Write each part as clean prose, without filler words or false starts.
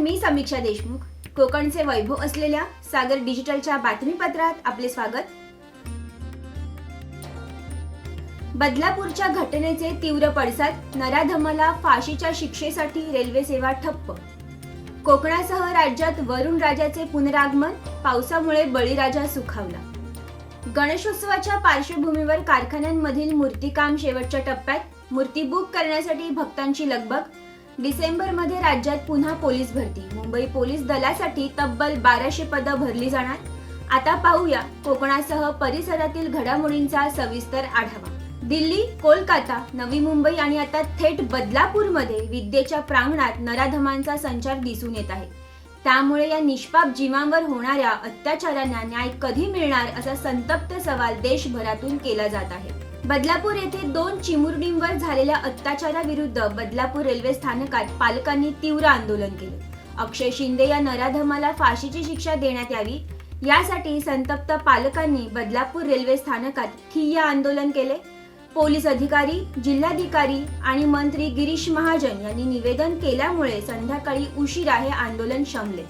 मी समीक्षा देशमुख. कोकणचे वैभव असलेल्या सागर डिजिटलच्या बातमीपत्रात आपले स्वागत. बदलापूरच्या घटनेचे तीव्र पडसाद, नराधमाला फाशीच्या शिक्षेसाठी रेल्वे सेवा ठप्प. कोकणासह राज्यात वरुण राजाचे पुनरागमन, पावसामुळे बळीराजा सुखावला. गणेशोत्सवाच्या पार्श्वभूमीवर कारखान्यांमधील मूर्तिकाम शेवटच्या टप्प्यात, मूर्ती बुक करण्यासाठी भक्तांची लगबग. डिसेंबरमध्ये राज्यात पुन्हा पोलीस भरती, मुंबई पोलीस दलासाठी तब्बल 1200 पदं भरली जाणार. आता पाहूया कोकणासह परिसरातील घडामोडींचा सविस्तर आढावा. दिल्ली, कोलकाता, नवी मुंबई आणि आता थेट बदलापूरमध्ये विद्येच्या प्रांगणात नराधमांचा संचार दिसून येत आहे. त्यामुळे या निष्पाप जीवांवर होणाऱ्या अत्याचारांना न्याय कधी मिळणार असा संतप्त सवाल देशभरातून केला जात आहे. बदलापूर येथे 2 चिमुरडींवर झालेल्या अत्याचाराविरुद्ध बदलापूर रेल्वे स्थानकात पालकांनी तीव्र आंदोलन केले. अक्षय शिंदे या नराधमाला फाशीची शिक्षा देण्यात यावी यासाठी संतप्त पालकांनी बदलापूर रेल्वे स्थानकात ठिय्या आंदोलन केले. पोलीस अधिकारी, जिल्हाधिकारी आणि मंत्री गिरीश महाजन यांनी निवेदन केल्यामुळे संध्याकाळी उशिरा हे आंदोलन शमले.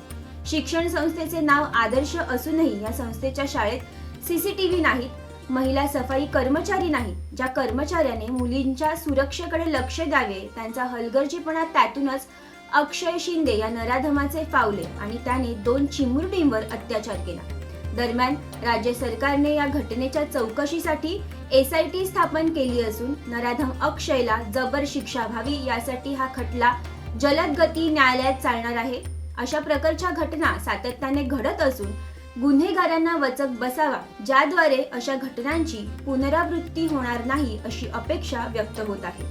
शिक्षण संस्थेचे नाव आदर्श असूनही या संस्थेच्या शाळेत सीसीटीव्ही नाहीत, महिला सफाई कर्मचारी नाहीत. ज्या कर्मचाऱ्याने मुलींच्या सुरक्षेकडे लक्ष द्यावे त्यांचा हलगर्जीपणा त्यातूनच अक्षय शिंदे या नराधमाचे फावले आणि त्याने 2 चिमुरडींवर अत्याचार केला. दरम्यान राज्य सरकारने या घटनेच्या चौकशीसाठी SIT स्थापन केली असून नराधम अक्षयला जबर शिक्षा व्हावी यासाठी हा खटला जलद गती न्यायालयात चालणार आहे. अशा प्रकारच्या घटना सातत्याने घडत असून गुन्हेगारांना वचक बसावा, ज्याद्वारे अशा घटनांची पुनरावृत्ती होणार नाही अशी अपेक्षा व्यक्त होत आहे.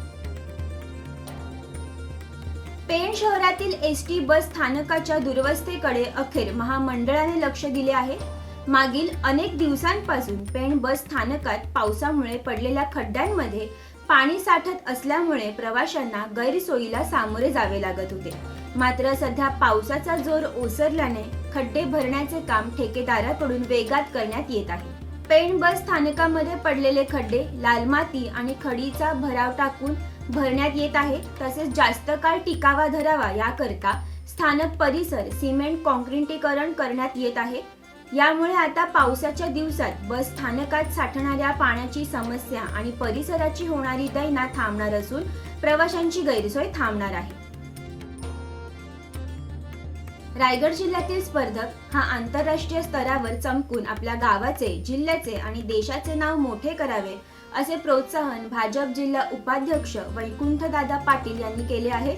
पेण शहरातील ST बस स्थानकाच्या दुरवस्थेकडे अखेर महामंडळाने लक्ष दिले आहे. मागील अनेक दिवसांपासून पेण बस स्थानकात पावसामुळे पडलेल्या खड्ड्यांमध्ये पाणी साठत असल्यामुळे प्रवाशांना गैरसोयीला सामोरे जावे लागत होते. मात्र सध्या पावसाचा जोर ओसरल्याने खड्डे भरण्याचे काम ठेकेदाराकडून वेगात करण्यात येत आहे. पेण बस स्थानकामध्ये पडलेले खड्डे लाल माती आणि खडीचा भराव टाकून भरण्यात येत आहे. तसेच जास्त काळ टिकावा धरावा याकरता स्थानक परिसर सिमेंट काँक्रिटीकरण करण्यात येत आहे. यामुळे आता पावसाच्या दिवसात बस स्थानकात साठणाऱ्या पाण्याची समस्या आणि परिसराची होणारी दैना थांबणार असून प्रवाशांची गैरसोय थांबणार आहे. रायगड जिल्ह्यातील स्पर्धक हा आंतरराष्ट्रीय स्तरावर चमकून आपल्या गावाचे, जिल्ह्याचे आणि देशाचे नाव मोठे करावे असे प्रोत्साहन भाजप जिल्हा उपाध्यक्ष वैकुंठदादा पाटील यांनी केले आहे.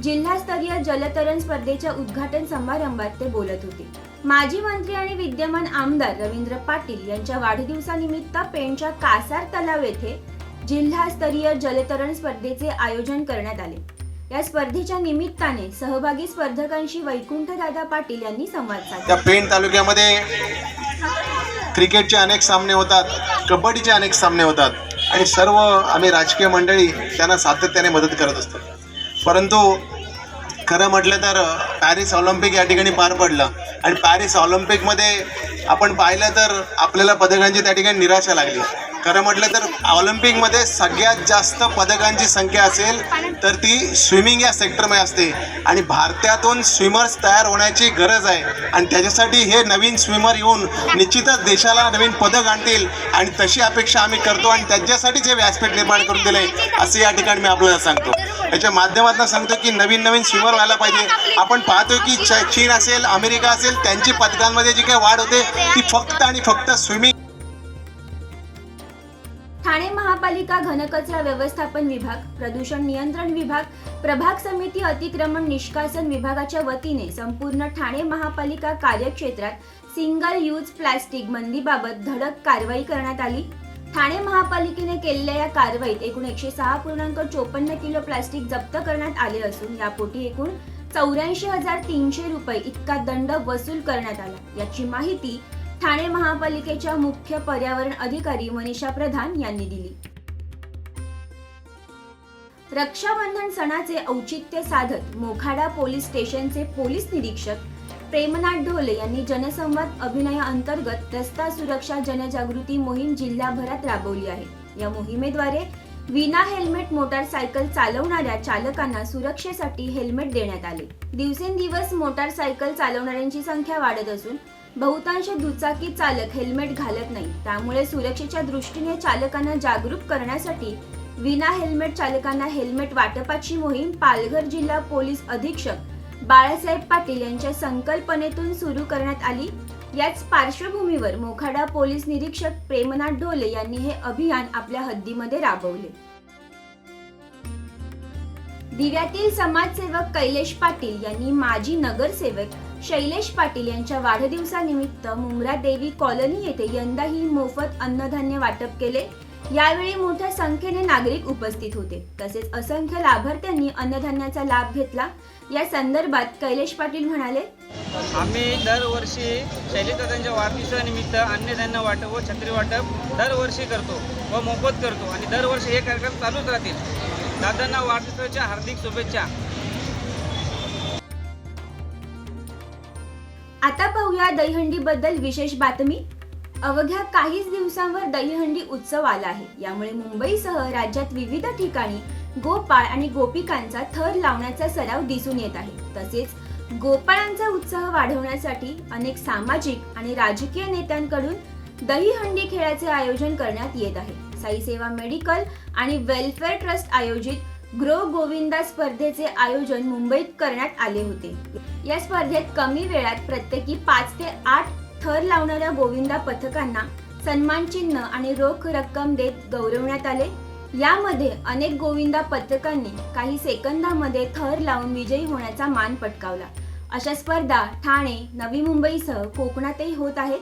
जिल्हास्तरीय जलतरण स्पर्धेच्या उद्घाटन समारंभात ते बोलत होते. माजी मंत्री आणि विद्यमान आमदार रवींद्र पाटील यांच्या वाढदिवसानिमित्त पेणच्या कासार तलाव येथे जिल्हास्तरीय जलतरण स्पर्धेचे आयोजन करण्यात आले. या स्पर्धेच्या निमित्ताने सहभागी स्पर्धकांशी वैकुंठदादा पाटील यांनी संवाद साधला. त्या पेण तालुक्यामध्ये क्रिकेटचे अनेक सामने होतात, कबड्डीचे अनेक सामने होतात आणि सर्व आम्ही राजकीय मंडळी त्यांना सातत्याने मदत करत असतो. परंतु खरं म्हटलं तर पॅरिस ऑलिम्पिक या ठिकाणी पार पडलं आणि पॅरिस ऑलिम्पिकमध्ये आपण पाहिलं तर आपल्याला पदकांची त्या ठिकाणी निराशा लागली. खरं म्हटलं तर ऑलिम्पिकमध्ये सगळ्यात जास्त पदकांची संख्या असेल तर ती स्विमिंग या सेक्टरमध्ये असते आणि भारतातून स्विमर्स तयार होण्याची गरज आहे आणि त्याच्यासाठी हे नवीन स्विमर येऊन निश्चितच देशाला नवीन पदक आणतील आणि तशी अपेक्षा आम्ही करतो आणि त्याच्यासाठीच हे व्यासपीठ निर्माण करून दिले असं या ठिकाणी मी आपल्याला सांगतो. याच्या माध्यमातून सांगतो की नवीन स्विमर व्हायला पाहिजे. आपण पाहतो की चीन असेल, अमेरिका असेल, त्यांची पदकांमध्ये जी काही वाढ होते ती फक्त आणि फक्त स्विमिंग. ठाणे महापालिका घनकचरा व्यवस्थापन विभाग, प्रदूषण नियंत्रण विभाग, प्रभाग समिती अतिक्रमण निष्कासन विभागाच्या वतीने संपूर्ण ठाणे महापालिका कार्यक्षेत्रात सिंगल यूज प्लास्टिक बंदीबाबत धडक कारवाई करण्यात आली. ठाणे महापालिकेने केलेल्या या कारवाईत एकूण 106.54 किलो प्लास्टिक जप्त करण्यात आले असून यापोटी एकूण 84,300 रुपये इतका दंड वसूल करण्यात आला. याची माहिती ठाणे महापालिकेच्या मुख्य पर्यावरण अधिकारी मनीषा प्रधान यांनी दिली. रक्षाबंधन सणाचे औचित्य साधत मोखाडा पोलीस स्टेशनचे पोलीस निरीक्षक प्रेमनाथ ढोले यांनी जनसंवाद अभियानाअंतर्गत रस्ता सुरक्षा जनजागृती मोहीम जिल्हाभरात राबवली आहे. या मोहिमेद्वारे विना हेल्मेट मोटारसायकल चालवणाऱ्या चालकांना सुरक्षेसाठी हेल्मेट देण्यात आले. दिवसेंदिवस मोटारसायकल चालवणाऱ्यांची संख्या वाढत असून बहुतांश दुचाकी चालक हेल्मेट घालत नाही. त्यामुळे सुरक्षेच्या दृष्टीने चालकांना जागरूक करण्यासाठी विना हेल्मेट चालकांना हेल्मेट वाटपाची मोहीम पालघर जिल्हा पोलीस अधीक्षक बाळासाहेब पाटील यांच्या संकल्पनेतून सुरू करण्यात आली. याच पार्श्वभूमीवर मोखाडा पोलीस निरीक्षक प्रेमनाथ ढोले यांनी हे अभियान आपल्या हद्दीमध्ये राबवले. दिव्यातील समाजसेवक कैलेश पाटील यांनी माजी नगरसेवक शैलेश पाटील यांच्या वाढदिवसानिमित्त मुंब्रा देवी कॉलनी येथे यंदाही मोफत अन्नधान्य वाटप केले. यावेळी मोठ्या संख्येने नागरिक उपस्थित होते. तसेच असंख्य लाभार्थ्यांनी अन्नधान्याचा लाभ घेतला. या संदर्भात कैलेश पाटील म्हणाले, आम्ही दरवर्षी शैलेशदादांच्या वाढदिवसानिमित्त अन्नधान्य वाटप व छत्री वाटप दरवर्षी करतो व मोफत करतो आणि दरवर्षी हे कार्यक्रम चालूच राहतील. दादांना वाढदिवसाच्या हार्दिक शुभेच्छा. आता पाहूया दहीहंडी बद्दल विशेष बातमी. अवघ्या काहीच दिवसांवर दहीहंडी उत्सव आला आहे. यामुळे मुंबईसह राज्यात विविध ठिकाणी गोपाळ आणि गोपिकांचा थर लावण्याचा सराव दिसून येत आहे. तसेच गोपाळांचा उत्साह वाढवण्यासाठी अनेक सामाजिक आणि राजकीय नेत्यांकडून दहीहंडी खेळाचे आयोजन करण्यात येत आहे. साई सेवा मेडिकल आणि वेलफेअर ट्रस्ट आयोजित ग्रो गोविंदा स्पर्धेचे आयोजन मुंबईत करण्यात आले होते. या स्पर्धेत कमी वेळात प्रत्येकी 5 ते 8 थर लावणाऱ्या गोविंदा पथकांना सन्मान चिन्ह आणि रोख रक्कम देत गौरवण्यात आले. यामध्ये अनेक गोविंदा पथकांनी काही सेकंदामध्ये थर लावून विजयी होण्याचा मान पटकावला. अशा स्पर्धा ठाणे, नवी मुंबईसह कोकणातही होत आहेत.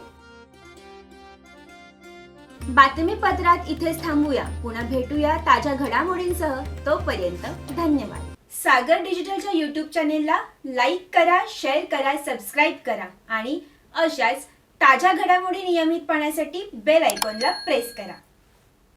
बातमीपत्रात इथेच थांबूया. पुन्हा भेटूया ताज्या घडामोडींसह. तोपर्यंत धन्यवाद. सागर डिजिटलच्या YouTube चॅनेलला लाईक करा, शेअर करा, सबस्क्राईब करा आणि अशाच ताज्या घडामोडी नियमित पाहण्यासाठी बेल आयकॉनला प्रेस करा.